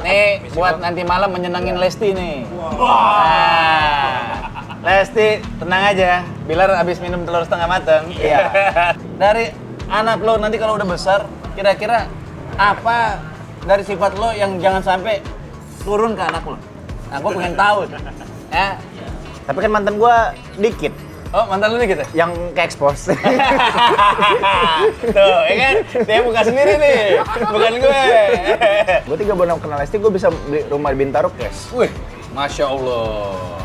Nih buat nanti malam menyenangin Lesti nih. Nah, Lesti tenang aja, Bilar abis minum telur setengah mateng. Iya. Dari anak lo nanti kalau udah besar, kira-kira apa dari sifat lo yang jangan sampai turun ke anak lo? Nah, gue pengen tahu. Ya. Tapi kan mantan gua dikit Oh, mantan lu nih gitu? yang ke-expose. Tuh, ya kan? Dia buka sendiri nih, bukan gue. Gua 3 bulan kenal Lesti, gua bisa beli rumah di Bintaro cash. Wih, Masya Allah.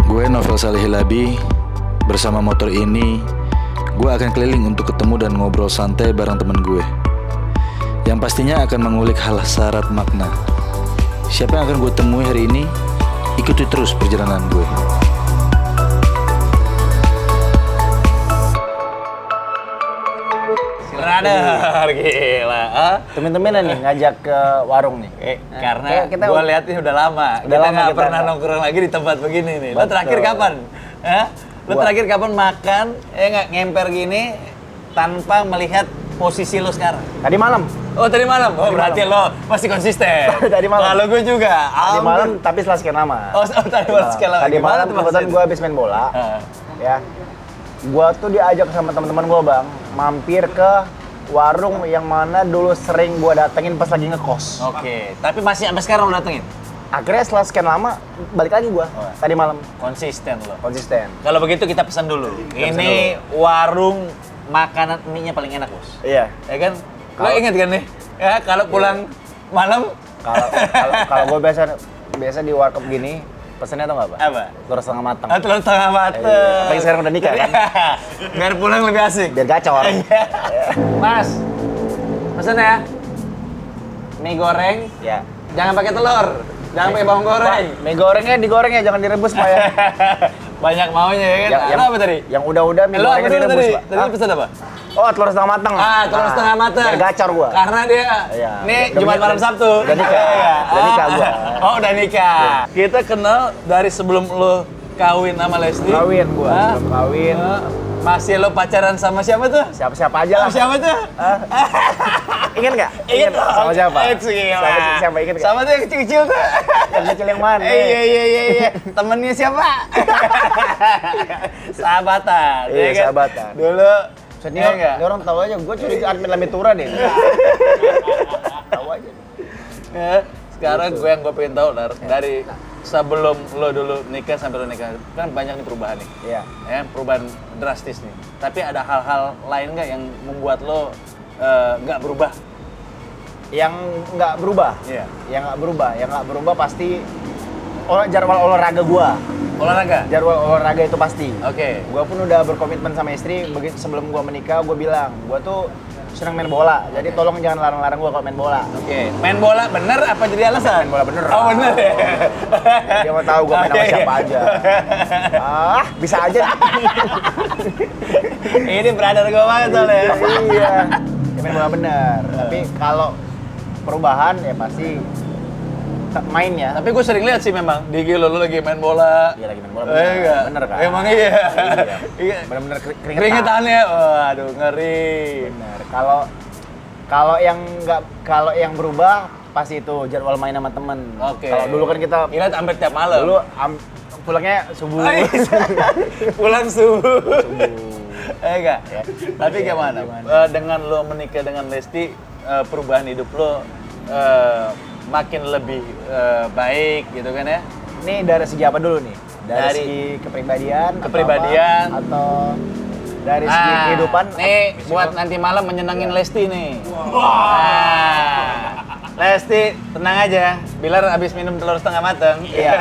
Gue Novel Salih Hilabi. Bersama motor ini, gue akan keliling untuk ketemu dan ngobrol santai bareng temen gue, yang pastinya akan mengulik hal syarat makna. Siapa yang akan gue temui hari ini? Ikuti terus perjalanan gue. Brother, gila. Temen-temenan nih ngajak ke warung nih. Karena kita gue lihat ini udah lama. Kita lama nggak kita pernah nggak. nongkrong lagi di tempat begini nih. Lo Betul. terakhir kapan? Lo Gua. terakhir kapan makan, nggak ngemper gini tanpa melihat posisi lo sekarang? Tadi malam. Oh, tadi malam? Oh, Tadi berarti malam. lo masih konsisten. Tadi malam. Kalau gue juga. Tadi Ampun. malam tapi setelah sekian lama. Oh, tadi malam sekali lagi. Tadi Gimana malam tuh kebetulan maksudnya? gua habis main bola. Ya. Gua tuh diajak sama teman-teman gua, Bang, mampir ke warung yang mana dulu sering gua datengin pas lagi ngekos. Oke, tapi masih sampai sekarang lo datengin? Akhirnya setelah sekian lama balik lagi gua. Oh. Tadi malam Konsisten lo. konsisten. Kalau begitu kita pesan dulu. Ini warung makanan mie-nya paling enak, Bos. Iya. Ya kan? Lo inget kan nih? Ya, kalau pulang malam Kalau gua biasa di warkop gini, pesennya tau nggak apa? apa? Telur setengah matang. Telur setengah mateng. Iya. Apalagi sekarang udah nikah kan? Biar pulang lebih asik. Biar gacor. Iya. Mas, pesen ya. Mie goreng, Ya. jangan pakai telur. Jangan pakai bawang goreng. Mie gorengnya digoreng ya, jangan direbus Pak ya. Banyak maunya ya kan? Lo apa tadi? Yang udah-udah mie Lo apa gorengnya dulu direbus, tadi? Pak. Tadi Hah? pesan apa? Oh, telur setengah matang. Telur setengah mateng. Biar gacor gua. Karena dia, Iya. nih Udah Jumat punya- malam Sabtu. udah nikah. Iya. Udah nikah gua. Oh, udah nikah. Kita kenal dari sebelum lo kawin sama Lesti. Kawin gua, Hah? sebelum kawin. Masih lo pacaran sama siapa tuh? Siapa-siapa aja lah. Siapa tuh? Ingat nggak? Ingat Sama siapa? Gila. Siapa ingat nggak? Sama tuh yang kecil-kecil tuh. Yang kecil yang mana? Iya. Temennya siapa? Sahabatan. Iya, ya kan? sahabatan. Dulu. Senior, iya nggak? ini orang tahu aja, gue curiga admin Lamitura deh. Tahu aja. Ya, sekarang gue yang gue pengen tahu dari sebelum lo dulu nikah sampai lo nikah kan banyak nih perubahan nih. Iya. Ya, perubahan drastis nih. Tapi ada hal-hal lain nggak yang membuat lo nggak berubah? Yang nggak berubah. Iya. Yang nggak berubah pasti jadwal olahraga gua. Olahraga. Jadwal olahraga itu pasti. Oke. Gua pun udah berkomitmen sama istri, begitu sebelum gua menikah gua bilang, gua tuh senang main bola. Jadi tolong jangan larang-larang gua kalau main bola. Oke. Main bola bener apa jadi alasan? Main bola bener. Oh bener ya. Dia mau tahu gua main sama Oke. siapa aja. Bisa aja. Ini brother gue banget soalnya. Iya. Ya, main bola bener. Tapi kalau perubahan ya pasti mainnya. Tapi gue sering lihat sih memang di IG lo lagi main bola. Iya, lagi main bola, Iya nggak? bener kan? Emang iya. Iya. Bener-bener keringetan. Keringetannya, waduh ngeri. Bener. Kalau yang berubah pasti itu jadwal main sama temen. Oke. Kalau dulu kan kita Gila hampir tiap malam. dulu pulangnya subuh. Pulang subuh. Enggak. Ya. Tapi Ya, gimana? gimana? Dengan lo menikah dengan Lesti, perubahan hidup lo makin lebih baik gitu kan ya? Ini dari segi apa dulu nih? Dari segi kepribadian, kepribadian. atau dari segi kehidupan? Nih buat nanti malam menyenangin Lesti nih. Nah, Lesti tenang aja, Bilar abis minum telur setengah mateng. Iya.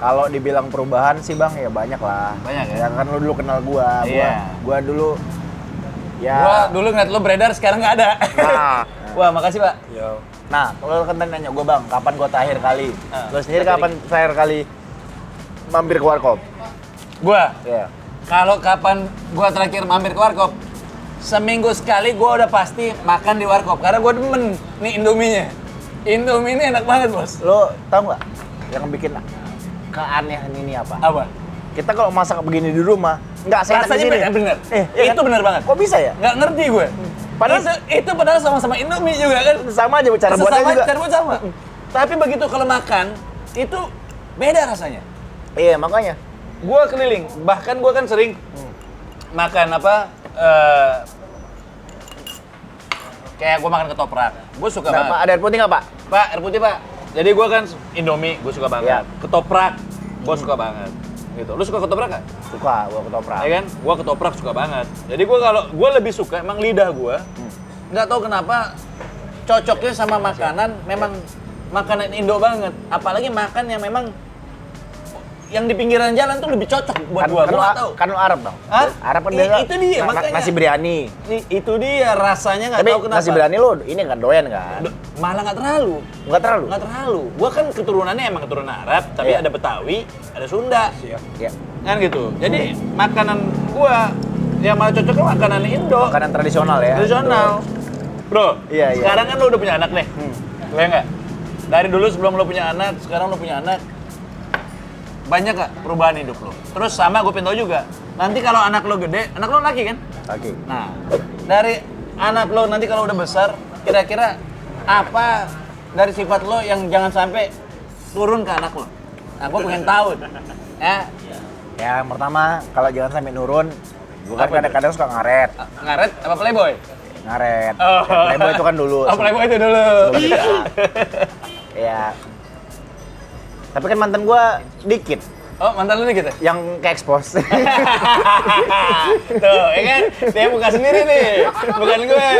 Kalau dibilang perubahan sih bang, ya banyak lah. Banyak ya? Ya kan lu dulu kenal gua. Iya. Gua dulu ya. Gua dulu ngeliat lo beredar, sekarang nggak ada. Nah, Wah, makasih Pak. nah, kalau kan nanya gua bang, kapan gua terakhir kali? Lu sendiri terakhir. kapan terakhir kali mampir ke warkop? Gua, Iya. kalau kapan gua terakhir mampir ke warkop, seminggu sekali gua udah pasti makan di warkop. Karena gua demen nih Indominya. Indomie ini enak banget, Bos. Lo tau nggak yang bikin keanehan ini apa? Apa? Kita kalau masak begini di rumah, nggak seenak di Rasanya sini. beda, bener. Iya Itu kan? bener banget. Kok bisa ya? Nggak ngerti gue. Padahal- itu padahal sama-sama Indomie juga kan. Sama aja cara buatnya Sesama, juga. cara buat sama. Tapi begitu kalau makan, itu beda rasanya. Iya makanya. Gua keliling, bahkan gua kan sering makan apa, kayak gua makan ketoprak. Gua suka Nah, Pak, banget. ada air putih nggak Pak? Pak, air putih Pak. Jadi gua kan Indomie, gua suka banget. Iya. Ketoprak, gua suka banget. Gitu. Lu suka ketoprak nggak? Suka, gua ketoprak. Ya kan? Gua ketoprak suka banget. Jadi gua lebih suka emang lidah gua. Nggak tahu kenapa cocoknya sama makanan memang makanan Indo banget. Apalagi makan yang memang yang di pinggiran jalan tuh lebih cocok buat gua. Gua nggak tahu. Kan lu Arab dong. Hah? Arab kan biasa. Itu dia, makanya. Nasi biryani. Itu dia rasanya nggak Tapi tahu kenapa. nasi biryani lu ini kan doyan kan? Malah nggak terlalu. Nggak terlalu. Nggak terlalu. Gua kan keturunannya emang keturunan Arab, tapi Iya. ada Betawi, ada Sunda. Iya. Kan gitu. Jadi makanan gua yang malah cocoknya makanan Indo. Makanan tradisional ya. Tradisional. Bro, Iya, iya. sekarang kan lo udah punya anak nih. Ya nggak? Dari dulu sebelum lo punya anak, sekarang lo punya anak. Banyak nggak perubahan hidup lo? Terus sama gue pengen tahu juga. Nanti kalau anak lo gede, anak lo laki kan? Oke. Nah, dari anak lo nanti kalau udah besar, kira-kira apa dari sifat lo yang jangan sampai turun ke anak lo? Nah, gue pengen tahu. Ya, Ya, yang pertama kalau jangan sampai nurun, gua kan Apa itu? kadang-kadang suka ngaret. ngaret apa playboy? Ngaret. Oh. Ya, Playboy itu kan dulu. Oh, playboy itu dulu. Ya. Tapi kan mantan gua dikit Oh, mantan lu nih gitu? yang ke expose. Tuh, ya kan? Dia buka sendiri nih, bukan gue.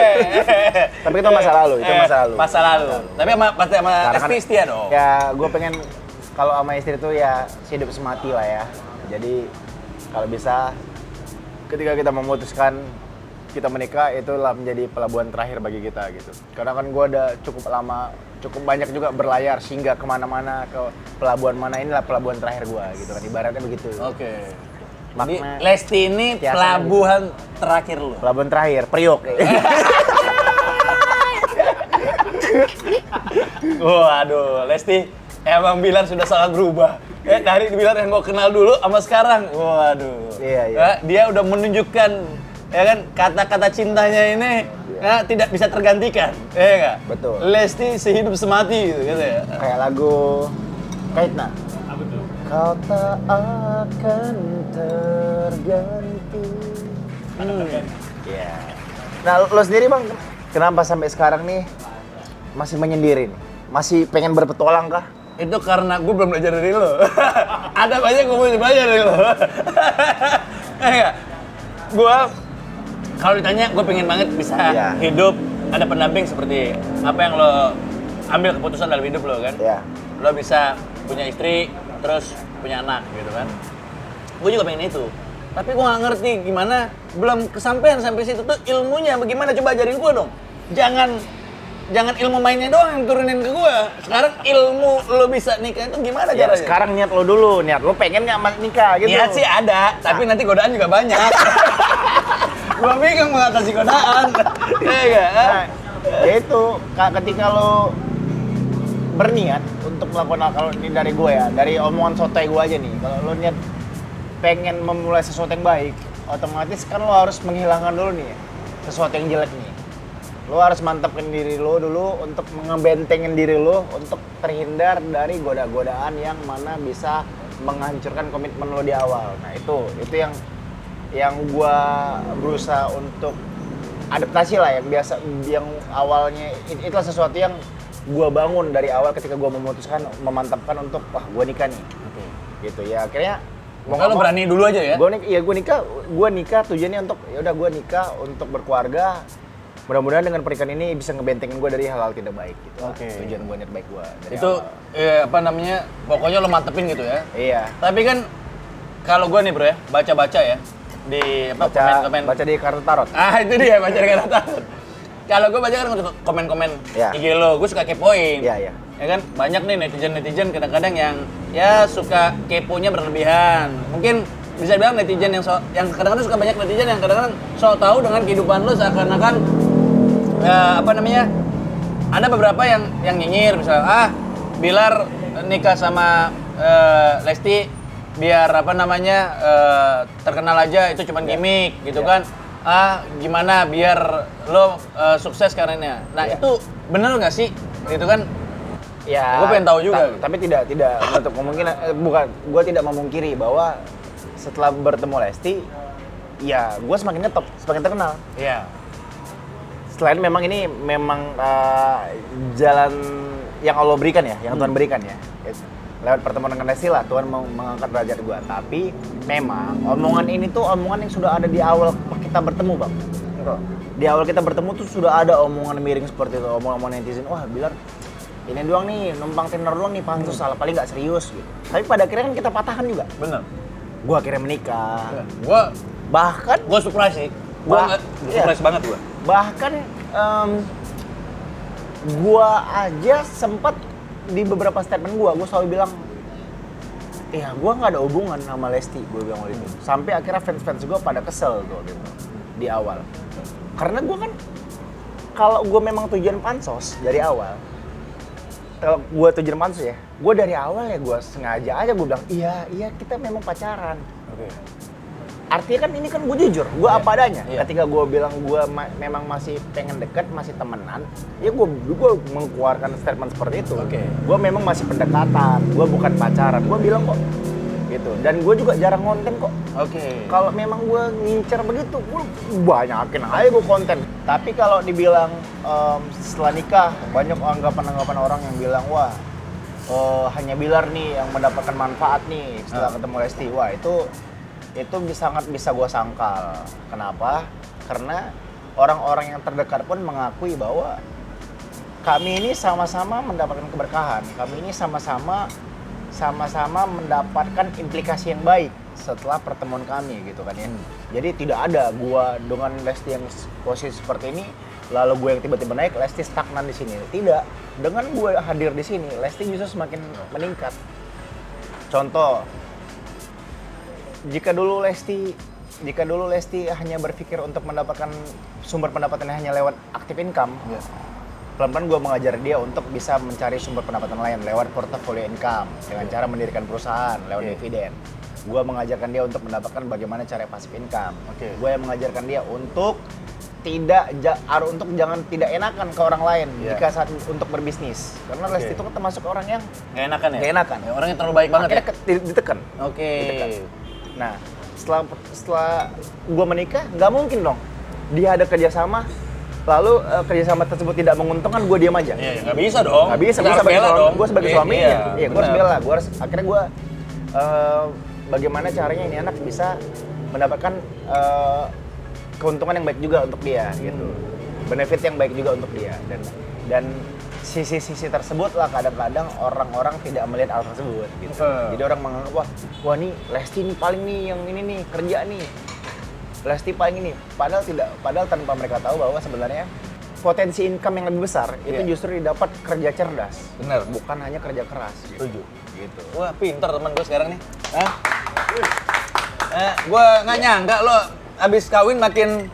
Tapi itu masa lalu, itu masa lalu. Masa lalu. Tapi pasti sama Karena kan- Esti setia dong. Ya, gue pengen kalau sama istri tuh ya hidup semati lah ya. Jadi kalau bisa ketika kita memutuskan kita menikah itulah menjadi pelabuhan terakhir bagi kita gitu. Karena kan gue udah cukup lama, cukup banyak juga berlayar singgah kemana-mana ke pelabuhan mana, inilah pelabuhan terakhir gue gitu kan ibaratnya begitu. Oke. Jadi Makna Lesti ini kiasan pelabuhan terakhir lu. pelabuhan terakhir, Priok. Waduh, Lesti emang Bilar sudah sangat berubah. Dari Bilar yang gue kenal dulu sama sekarang. Waduh. Iya, iya. Dia udah menunjukkan ya kan kata-kata cintanya ini ya, tidak bisa tergantikan. Iya nggak? Betul. Lesti sehidup semati gitu ya. Kayak lagu Kaitna. Apa tuh? Kau tak akan terganti. Iya. Nah, lo sendiri bang, kenapa sampai sekarang nih masih menyendiri nih? Masih pengen berpetualang kah? Itu karena gue belum belajar dari lo. Ada banyak gue mau belajar dari lo. Enggak. Gue kalau ditanya gue pengen banget bisa Iya. hidup ada pendamping seperti apa yang lo ambil keputusan dalam hidup lo kan. Ya. Lo bisa punya istri terus punya anak gitu kan. Gue juga pengen itu. Tapi gue nggak ngerti gimana, belum kesampaian sampai situ tuh ilmunya bagaimana, coba ajarin gue dong. Jangan ilmu mainnya doang yang turunin ke gue. Sekarang ilmu lo bisa nikah itu gimana Ya, caranya? sekarang niat lo dulu, niat lo pengen nggak nikah gitu. Niat sih ada, tapi nanti godaan juga banyak. Gua bingung mengatasi godaan. Iya enggak? Nah, ya itu ketika lo berniat untuk melakukan hal, kalau ini dari gue ya, dari omongan sotoy gue aja nih, kalau lo niat pengen memulai sesuatu yang baik, otomatis kan lo harus menghilangkan dulu nih sesuatu yang jelek nih. Lo harus mantapkan diri lo dulu untuk ngebentengin diri lo untuk terhindar dari goda-godaan yang mana bisa menghancurkan komitmen lo di awal. Nah itu yang gua berusaha untuk adaptasi lah, yang biasa, yang awalnya itulah sesuatu yang gua bangun dari awal ketika gua memutuskan memantapkan untuk wah gua nikah nih. Gitu ya akhirnya Kalau berani dulu aja ya. Gua nikah tujuannya untuk ya udah gua nikah untuk berkeluarga, mudah-mudahan dengan pernikahan ini bisa ngebentengin gue dari hal-hal tidak baik gitu. Oke. Tujuan gue, niat baik gue dari Itu awal. pokoknya lo mantepin gitu ya. Iya. Tapi kan kalau gue nih bro ya, baca-baca ya di komen-komen. Baca di kartu tarot. Itu dia baca di kata. Kalau gue baca kan komen-komen Iya. IG lo, gue suka kepoin. Iya. Ya kan banyak nih netizen kadang-kadang yang ya suka keponya berlebihan. Mungkin bisa bilang netizen yang kadang-kadang suka banyak netizen yang kadang-kadang sok tahu dengan kehidupan lo seakan-akan ada beberapa yang nyinyir misalnya Bilar nikah sama Lesti biar terkenal aja itu cuman gimmick gitu kan. Gimana biar lo sukses karenanya. Nah, itu bener nggak sih? Gitu kan. Ya. Gue pengen tahu juga. Tapi tidak untuk kemungkinan gue tidak memungkiri bahwa setelah bertemu Lesti, ya gue semakin ngetop, semakin terkenal. Iya. Selain memang ini jalan yang Allah berikan ya, yang Tuhan berikan ya. Lewat pertemuan dengan Lesti lah Tuhan mau mengangkat derajat gue. Tapi memang omongan ini tuh omongan yang sudah ada di awal kita bertemu, Bang. Di awal kita bertemu tuh sudah ada omongan miring seperti itu, omongan netizen. Wah, Bilar ini doang nih, numpang Tinder doang nih, pansus salah paling nggak serius gitu. Tapi pada akhirnya kan kita patahkan juga. Bener. Gua akhirnya menikah. Gue surprise sih. Surprise banget gue. Bahkan gua aja sempat di beberapa statement gua selalu bilang, iya gua nggak ada hubungan sama Lesti, gua bilang waktu itu. Sampai akhirnya fans gua pada kesel tuh gitu di awal. Karena gua kan kalau gua memang tujuan pansos dari awal, kalau gua tujuan pansos ya, gua dari awal ya gua sengaja aja gua bilang iya kita memang pacaran. Oke. Artinya kan ini kan gue jujur, gue apa adanya. Iya. Ketika gue bilang gue memang masih pengen deket, masih temenan, ya gue mengeluarkan statement seperti itu. Oke. Gue memang masih pendekatan, gue bukan pacaran. Gue bilang kok, gitu. Dan gue juga jarang konten kok. Oke. Kalau memang gue ngincer begitu, gue banyakin aja gue konten. Tapi kalau dibilang setelah nikah, banyak anggapan orang yang bilang, wah hanya Bilar nih yang mendapatkan manfaat nih setelah ketemu Lesti. Wah itu sangat bisa gue sangkal. Kenapa? Karena orang-orang yang terdekat pun mengakui bahwa kami ini sama-sama mendapatkan keberkahan. Kami ini sama-sama mendapatkan implikasi yang baik setelah pertemuan kami gitu kan ya. Jadi tidak ada gue dengan Lesti yang posisi seperti ini, lalu gue yang tiba-tiba naik, Lesti stagnan di sini. Tidak. Dengan gue hadir di sini, Lesti justru semakin meningkat. Contoh, jika dulu Lesti hanya berpikir untuk mendapatkan sumber pendapatan hanya lewat active income, pelan-pelan gue mengajar dia untuk bisa mencari sumber pendapatan lain lewat portfolio income dengan cara mendirikan perusahaan lewat dividen. Gue mengajarkan dia untuk mendapatkan bagaimana cara passive income. Gue yang mengajarkan dia untuk jangan tidak enakan ke orang lain jika saat untuk berbisnis. Karena Lesti itu kan termasuk orang yang Nggak enakan ya? nggak enakan. Ya, orang yang terlalu baik banget ya? Ditekan. Ditekan. Nah, setelah gue menikah, nggak mungkin dong dia ada kerjasama, lalu kerjasama tersebut tidak menguntungkan, gue diam aja. Iya, nggak bisa dong. Nggak bisa, gue sebagai suaminya. Gue harus bela. Akhirnya gue bagaimana caranya ini anak bisa mendapatkan keuntungan yang baik juga untuk dia, gitu. Benefit yang baik juga untuk dia. Dan sisi-sisi tersebut lah kadang-kadang orang-orang tidak melihat hal tersebut gitu. Jadi orang menganggap wah nih Lesti nih paling nih yang ini nih kerja nih. Lesti paling ini. Padahal tanpa mereka tahu bahwa sebenarnya potensi income yang lebih besar itu justru didapat kerja cerdas. Bener. Bukan hanya kerja keras. Setuju. Gitu. Wah, pinter teman gue sekarang nih. Gue nggak nyangka lo abis kawin makin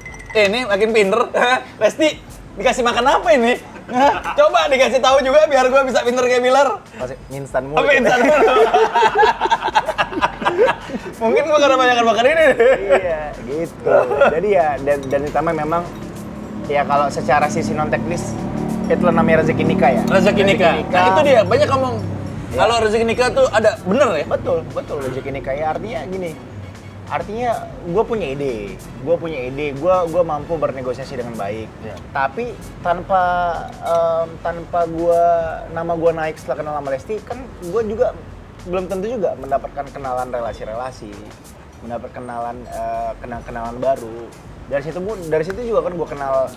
pinter. Lesti dikasih makan apa ini? Coba dikasih tahu juga biar gue bisa pinter kayak Bilar. Masih instan mulu. Instan mulu. Mungkin gue karena banyak makan ini. Iya, gitu. Jadi ya dan ditambah memang ya kalau secara sisi non teknis itu namanya rezeki nikah ya. Rezeki nikah. Nah, itu dia banyak ngomong. Kalau rezeki nikah tuh ada bener ya? Betul rezeki nikah ya artinya gini. Artinya gue punya ide, gue mampu bernegosiasi dengan baik. Tapi tanpa nama gue naik setelah kenal sama Lesti, kan gue juga belum tentu juga mendapatkan kenalan relasi-relasi, mendapat kenalan baru. Dari situ juga kan gue kenal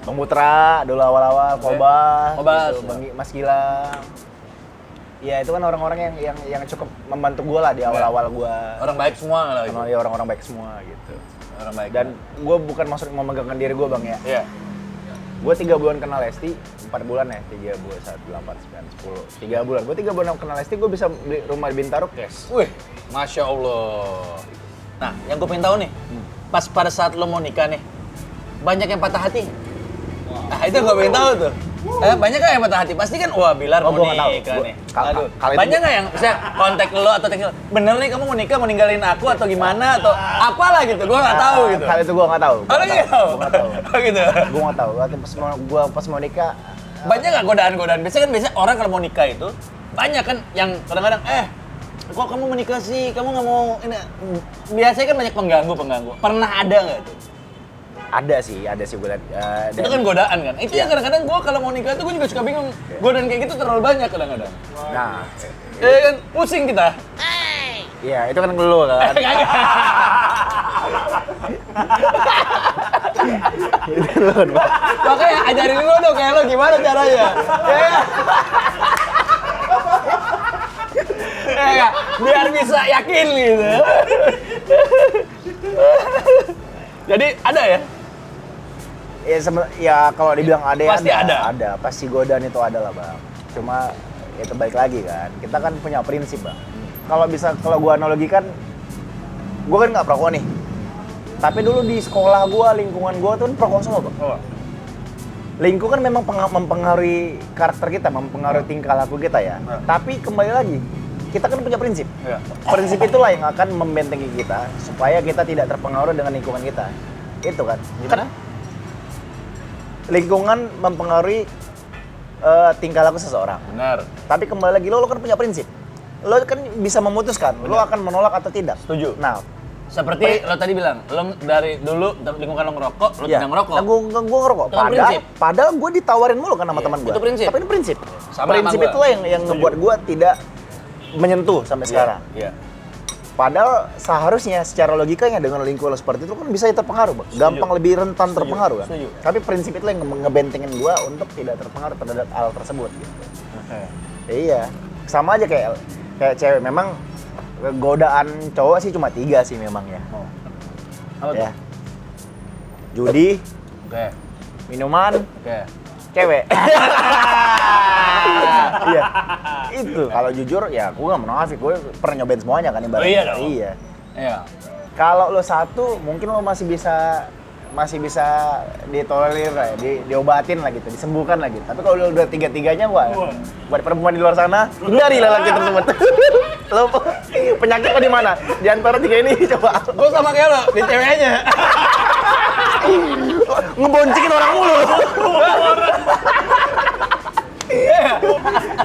Bang Putra dulu awal-awal, Kobas, Kobas, gitu, Bang Mas Gilang. Ya itu kan orang-orang yang cukup membantu gue lah di awal-awal gue. Orang baik semua lah itu. Ya orang-orang baik semua gitu. Orang baik. Dan gue bukan maksud memegangkan diri gue bang ya. Iya. Gue 3 bulan kenal Lesti, 4 bulan ya, 3 bulan, 1, 8, 9, 10, 3 bulan. Gue 3 bulan kenal Lesti, gue bisa beli rumah di Bintaro cash. Wih, Masya Allah. Nah, yang gue pengen tahu nih, pas pada saat lo mau nikah nih, banyak yang patah hati? Nah, itu gue pengen tahu tuh. Banyak nggak yang patah hati? Pasti kan, wah Bilar mau gua nggak tahu. nikah nih. Kalau itu Banyak nggak yang misalnya kontak lo atau text lo, bener nih kamu mau nikah, mau ninggalin aku atau gimana atau apalah gitu, gue nggak tahu gitu. Hal itu gue nggak tahu. Oh gitu? Gue nggak tahu. Oh gitu? Gue nggak tahu. Pas mau nikah, Banyak nggak godaan-godaan? Biasanya orang kalau mau nikah itu, banyak kan yang kadang-kadang, kok kamu mau nikah sih, kamu nggak mau ini. Biasanya kan banyak pengganggu. Pernah ada nggak tuh? ada sih gue lihat. Itu kan godaan kan? Itu yang kadang-kadang gue kalau mau nikah itu gue juga suka bingung. Godaan kayak gitu terlalu banyak kadang-kadang. Nah, Kan pusing kita. iya itu kan lu kan. Itu lu kan, Bang. Makanya ajarin lu dong kayak lo gimana caranya. Ya, biar bisa yakin gitu. Jadi ada ya? Ya kalau dibilang ada ya Pasti ada. ada. Pasti godaan itu ada lah bang. Cuma itu balik lagi kan. Kita kan punya prinsip bang. Kalau gua analogikan, gua kan nggak perokok nih. Tapi dulu di sekolah gua, lingkungan gua tuh kan perokok semua bang. Oh. Lingkungan memang mempengaruhi karakter kita, mempengaruhi tingkah laku kita ya. Tapi kembali lagi, kita kan punya prinsip. Iya. Prinsip itulah yang akan membentengi kita supaya kita tidak terpengaruh dengan lingkungan kita. Itu kan. Gimana? Lingkungan mempengaruhi tingkah laku seseorang. Benar. Tapi kembali lagi lo kan punya prinsip. Lo kan bisa memutuskan lo akan menolak atau tidak. Setuju. Nah, Seperti lo tadi bilang, lo dari dulu lingkungan lo ngerokok, lo tidak ngerokok. Nah, gue ngerokok. Itu kan prinsip. Padahal gue ditawarin mulu kan sama Iya, teman gue. itu prinsip. Tapi ini prinsip. Sama Prinsip sama gua. itulah yang ngebuat gue tidak menyentuh sampai sekarang. Iya. Padahal seharusnya secara logikanya dengan lingkungan seperti itu kan bisa terpengaruh, Bang. Gampang lebih rentan terpengaruh kan. Setuju. Tapi prinsip itu yang ngebentengin gua untuk tidak terpengaruh terhadap hal tersebut gitu. Iya. Sama aja kayak cewek memang godaan cowok sih cuma 3 sih memang ya. Apa tuh? Ya. Judi, Oke. minuman, Oke. cewek. Iya. Itu kalau jujur ya gua nggak munafik, gua pernah nyobain semuanya kan ibaratnya. Oh, iya dong. Iya. Iya. Kalau lo satu, mungkin lo masih bisa ditolerir lah, diobatin lah gitu, disembuhkan lah gitu. Tapi kalau lo udah tiga-tiganya, wah, buat perempuan di luar sana, hindarilah laki tersebut. Lo penyakit lo di mana? Di antara 3 ini coba. Gue sama kayak lo, di ceweknya. Ngeboncikin orang mulu.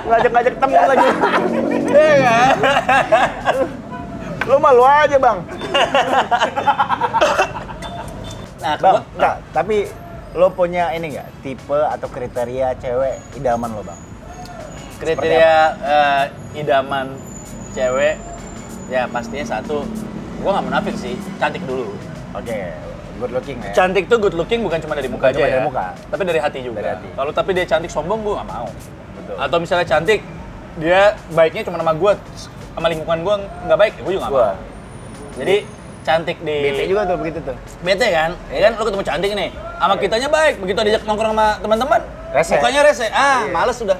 Ngajak-ngajak temen lagi. Iya kan? Lo malu aja bang. Nah, Bang, enggak, tapi lo punya ini nggak tipe atau kriteria cewek idaman lo bang? kriteria idaman cewek, ya pastinya satu, gue nggak munafik sih, cantik dulu. Oke, good looking ya. Cantik tuh good looking bukan cuma dari muka Bukan aja cuma ya, dari muka. tapi dari hati juga. Dari hati. Kalau tapi dia cantik sombong, gue nggak mau. Betul. Atau misalnya cantik, dia baiknya cuma sama gue, sama lingkungan gue nggak baik, gue juga nggak mau. Jadi cantik di Bete juga tuh begitu tuh. bete kan, ya kan lo ketemu cantik nih, sama kitanya baik, begitu diajak nongkrong sama teman-teman, Rese. mukanya rese, males sudah,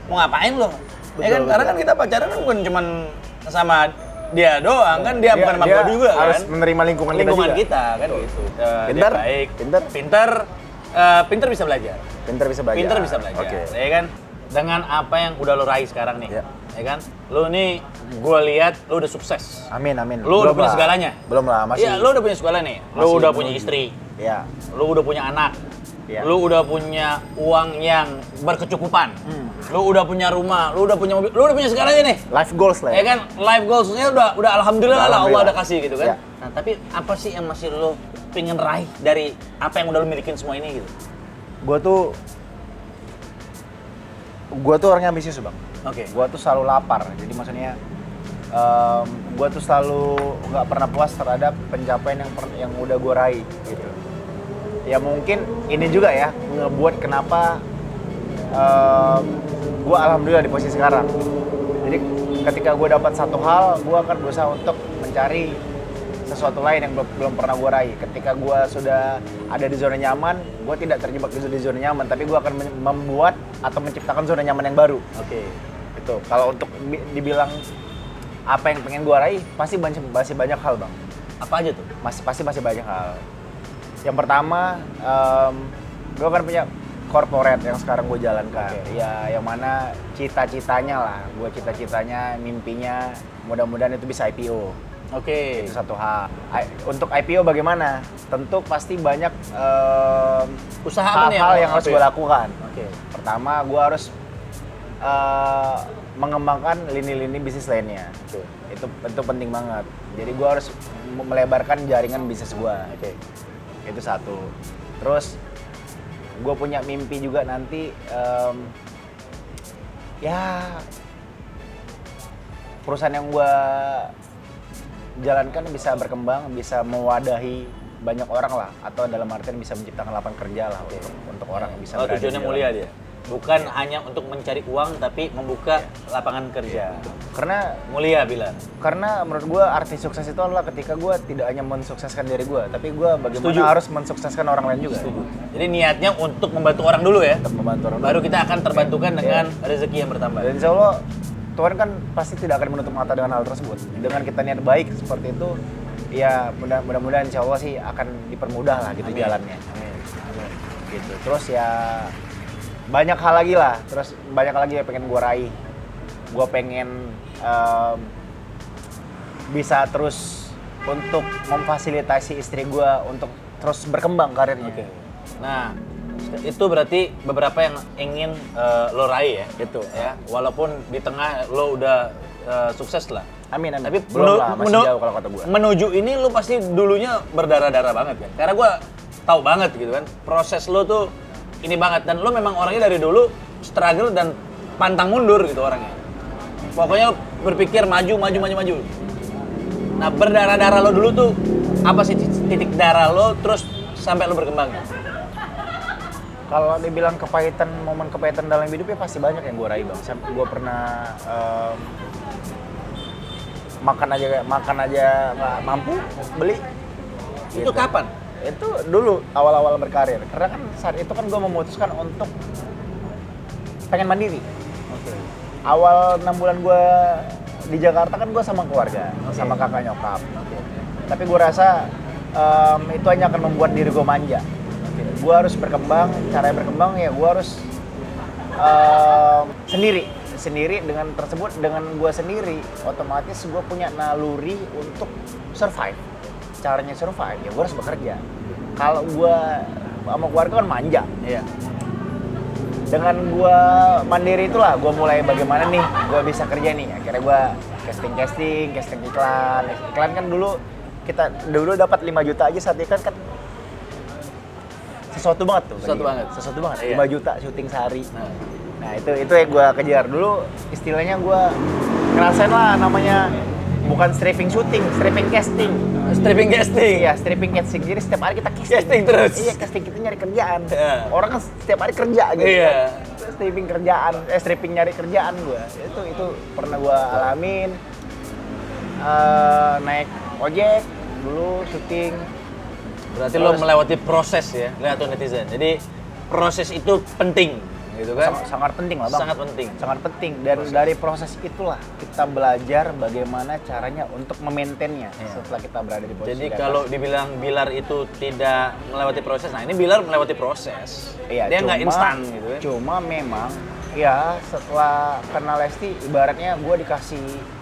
mau ngapain lo? Ya kan, karena kan kita pacaran kan bukan cuman sama dia doang, kan dia bukan sama dia gue juga harus kan, menerima lingkungan lingkungan juga. kita kan gitu. Pinter? Dia baik, pinter bisa belajar, Pinter bisa belajar. pinter bisa belajar, Oke. ya kan, dengan apa yang udah lo raih sekarang nih, Iya. ya kan, lo nih, gue lihat lo udah sukses. Amin, amin. Lu udah Belum punya lah. segalanya? Belum lah, masih. Iya, lu udah punya segala nih. Lu Masih udah belum. punya istri. Iya. Lu udah punya anak. Iya. Lu udah punya uang yang berkecukupan. Lu udah punya rumah, lu udah punya mobil, lu udah punya segalanya nih. Life goals lah Ya kan, life goals-nya udah alhamdulillah lah Allah Alhamdulillah. udah kasih gitu kan. Iya. Nah, tapi apa sih yang masih lu pengen raih dari apa yang udah lu milikin semua ini gitu? Gue tuh orangnya ambisius bang. Oke. Gue tuh selalu lapar. Jadi maksudnya gue tuh selalu nggak pernah puas terhadap pencapaian yang udah gue raih gitu. ya mungkin ini juga ya ngebuat kenapa gue alhamdulillah di posisi sekarang. Jadi ketika gue dapat satu hal, gue akan berusaha untuk mencari sesuatu lain yang belum pernah gue raih. Ketika gue sudah ada di zona nyaman, gue tidak terjebak di zona nyaman, tapi gue akan membuat atau menciptakan zona nyaman yang baru. Oke. Itu kalau untuk dibilang apa yang pengen gue raih, masih banyak hal bang. Apa aja tuh? Masih banyak hal. Yang pertama, gue kan punya corporate yang sekarang gue jalankan. Ya yang mana cita-citanya, mimpinya, mudah-mudahan itu bisa IPO. Oke. Itu satu hal. Untuk IPO bagaimana? Tentu pasti banyak Usaha apa nih hal yang harus gue lakukan. Oke. Pertama, gue harus mengembangkan lini-lini bisnis lainnya. Oke. Itu penting banget. Jadi gue harus melebarkan jaringan bisnis gue. Oke. Itu satu. Terus gue punya mimpi juga nanti ya perusahaan yang gue jalankan bisa berkembang, bisa mewadahi banyak orang lah, atau dalam artian bisa menciptakan lapangan kerja lah untuk orang yang bisa berada Tujuannya di mulia dalam. dia. Bukan hanya untuk mencari uang, tapi membuka lapangan kerja. Karena Mulia Bilar. menurut gue arti sukses itu adalah ketika gue tidak hanya mensukseskan diri gue, tapi gue bagaimana Setuju. harus mensukseskan orang lain juga. Jadi niatnya untuk membantu orang dulu ya. Untuk membantu orang Baru lain. kita akan terbantukan dengan rezeki yang bertambah. Dan insya Allah Tuhan kan pasti tidak akan menutup mata dengan hal tersebut. Dengan kita niat baik seperti itu, ya mudah-mudahan insya Allah sih akan dipermudah lah gitu. Amin. Jalannya. Amin. Amin. Gitu. Terus ya banyak hal lagi lah. Terus banyak lagi yang pengen gue raih. Gue pengen bisa terus untuk memfasilitasi istri gue untuk terus berkembang karirnya. Oke. Nah, itu berarti beberapa yang ingin lo raih ya. Gitu. Ya, walaupun di tengah lo udah sukses lah. Amin. Tapi belum lah, masih jauh kalau kata gue. Menuju ini lo pasti dulunya berdarah-darah banget kan. Karena gue tahu banget gitu kan. Proses lo tuh ini banget, dan lo memang orangnya dari dulu struggle dan pantang mundur gitu orangnya. Pokoknya berpikir maju. Nah, berdarah-darah lo dulu tuh apa sih titik darah lo terus sampai lo berkembang? Kalau dibilang momen kepahitan dalam hidup ya pasti banyak yang gue raih bang. Gue pernah makan aja nggak mampu beli. Itu Gitu. kapan? Itu dulu awal-awal berkarir. Karena kan saat itu kan gue memutuskan untuk pengen mandiri. Oke. Awal 6 bulan gue di Jakarta kan gue sama keluarga, Oke. sama kakak nyokap. Tapi gue rasa itu hanya akan membuat diri gue manja. Gue harus berkembang, caranya berkembang ya gue harus sendiri dengan gue sendiri, otomatis gue punya naluri untuk survive. Caranya survive ya gue harus bekerja. Kalau gue sama keluarga kan manja. Iya. Dengan gue mandiri itulah gue mulai bagaimana nih gue bisa kerja nih. Akhirnya gue casting iklan kan dulu kita dapat 5 juta aja saat iklan kan sesuatu banget tuh. Sesuatu banget. Iya. 5 juta syuting sehari. Nah itu yang gue kejar dulu, istilahnya gue ngerasain lah namanya bukan stripping shooting, stripping casting. Stripping casting. Iya, stripping casting. Jadi setiap hari kita Casting terus. Iya, casting kita nyari kerjaan. Iya. Orang kan setiap hari kerja gitu. Iya. Stripping nyari kerjaan gue. Itu pernah gue alamin. Naik ojek dulu syuting. Berarti lo melewati proses ya, lihat tuh netizen. Jadi proses itu penting, gitu kan? Sangat penting lah bang. Sangat penting. Dan dari proses itulah kita belajar bagaimana caranya untuk memaintainnya setelah kita berada di posisi. Jadi di atas. kalau dibilang Bilar itu tidak melewati proses, nah ini Bilar melewati proses. Iya, Dia nggak instan gitu kan? Cuma memang ya setelah kenal Lesti ibaratnya gue dikasih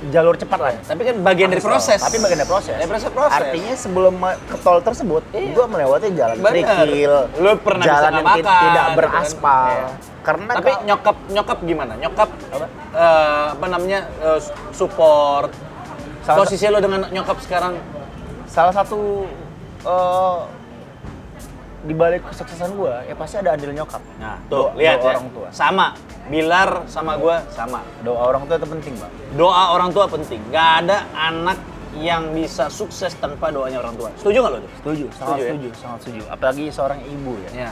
jalur cepat lah. Tapi kan bagian dari proses. Tapi bagian dari proses. Proses. Artinya sebelum ke tol tersebut, gue melewati jalan Bener. kerikil, Lu pernah jalan bisa yang makan, tidak gitu beraspal. kan? Iya. Karena Tapi nyokap gimana? Nyokap Apa? apa namanya support. Salah- Posisi lo dengan nyokap sekarang salah satu di balik kesuksesan gue, ya pasti ada andil nyokap. Nah, tuh lihat doa ya. orang tua. Sama. Bilar sama gua sama. Doa orang tua itu penting, Bang. Doa orang tua penting. Gak ada anak yang bisa sukses tanpa doanya orang tua. Setuju nggak lo tuh? Setuju, sangat Setuju ya? setuju, sangat setuju. Apalagi seorang ibu ya. Ya.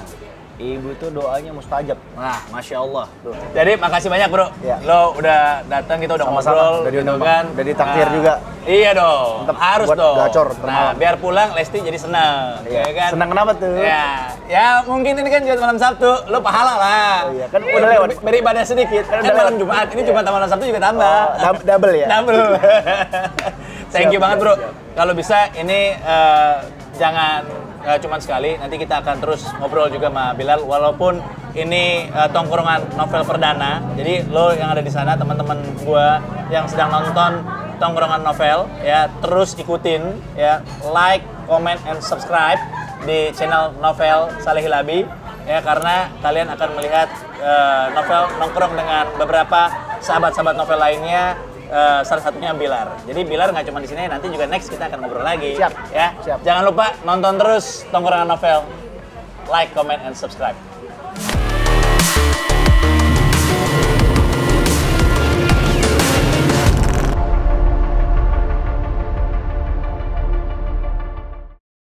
Ibu itu doanya mustajab. Wah, Masya Allah. Tuh. Jadi makasih banyak bro, Ya. lo udah datang, kita udah Sama-sama. ngobrol, Udah gitu diundang, kan. udah ditakdir juga. Iya dong, Tetep harus buat dong. gacor Nah, termalam. biar pulang Lesti jadi senang, ya kan? Senang kenapa tuh? Ya mungkin ini kan juga malam Sabtu, lo pahala lah. Oh iya, kan udah lewat. Beribadah sedikit, kan udah malam lewat. Jumat, ini Jumat sama malam Sabtu juga tambah. Double ya? Double. Thank you Siap, banget siap, bro. siap. Kalau bisa ini jangan cuman sekali, nanti kita akan terus ngobrol juga sama Bilal walaupun ini tongkrongan novel perdana. Jadi lo yang ada di sana, teman-teman gua yang sedang nonton tongkrongan novel ya, terus ikutin ya, like, comment and subscribe di channel Novel Saleh Hilabi ya, karena kalian akan melihat novel nongkrong dengan beberapa sahabat-sahabat novel lainnya. Salah satunya Bilar. Jadi Bilar nggak cuma di sini, nanti juga next kita akan ngobrol lagi. Siap. Ya. Siap. Jangan lupa nonton terus tongkrongan novel. Like, comment, and subscribe.